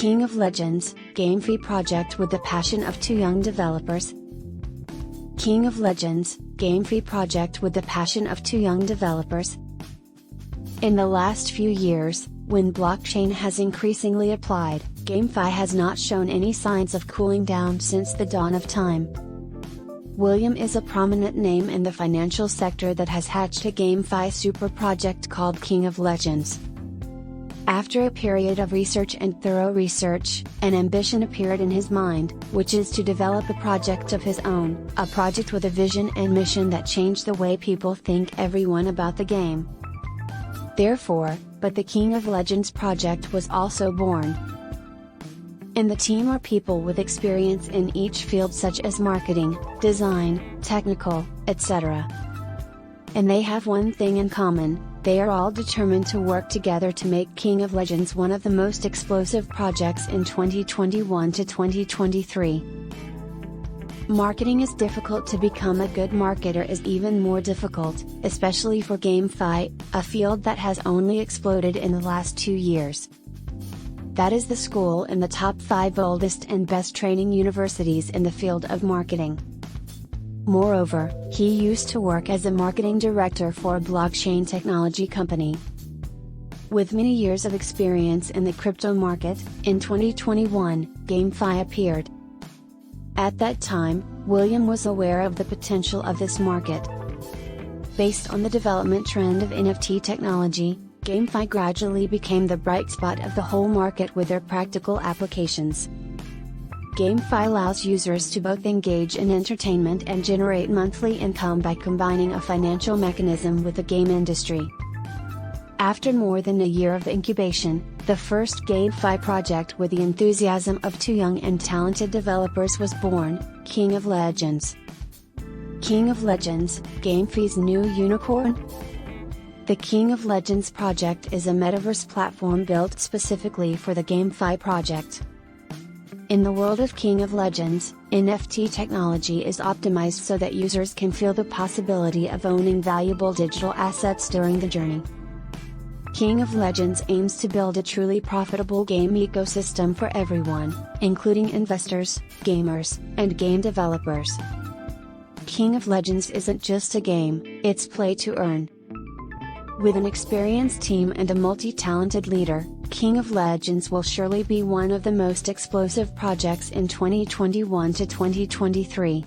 King of Legends, Gamefi Project with the passion of two young developers. King of Legends, Gamefi Project with the passion of two young developers. In the last few years, when blockchain has increasingly applied, Gamefi has not shown any signs of cooling down since the dawn of time. William is a prominent name in the financial sector that has hatched a Gamefi super project called King of Legends. After a period of research and thorough research, an ambition appeared in his mind, which is to develop a project of his own, a project with a vision and mission that change the way people think everyone about the game. Therefore, but the King of Legends project was also born. In the team are people with experience in each field such as marketing, design, technical, etc. And they have one thing in common: they are all determined to work together to make King of Legends one of the most explosive projects in 2021 to 2023. Marketing is difficult. To become a good marketer is even more difficult, especially for Gamefi, a field that has only exploded in the last 2 years. That is the school in the top 5 oldest and best training universities in the field of marketing. Moreover, he used to work as a marketing director for a blockchain technology company. With many years of experience in the crypto market, in 2021, Gamefi appeared. At that time, William was aware of the potential of this market. Based on the development trend of NFT technology, Gamefi gradually became the bright spot of the whole market with their practical applications. Gamefi allows users to both engage in entertainment and generate monthly income by combining a financial mechanism with the game industry. After more than a year of incubation, the first Gamefi project with the enthusiasm of two young and talented developers was born, King of Legends. King of Legends, Gamefi's new unicorn? The King of Legends project is a metaverse platform built specifically for the Gamefi project. In the world of King of Legends, NFT technology is optimized so that users can feel the possibility of owning valuable digital assets during the journey. King of Legends aims to build a truly profitable game ecosystem for everyone, including investors, gamers, and game developers. King of Legends isn't just a game, it's play to earn. With an experienced team and a multi-talented leader, King of Legends will surely be one of the most explosive projects in 2021 to 2023.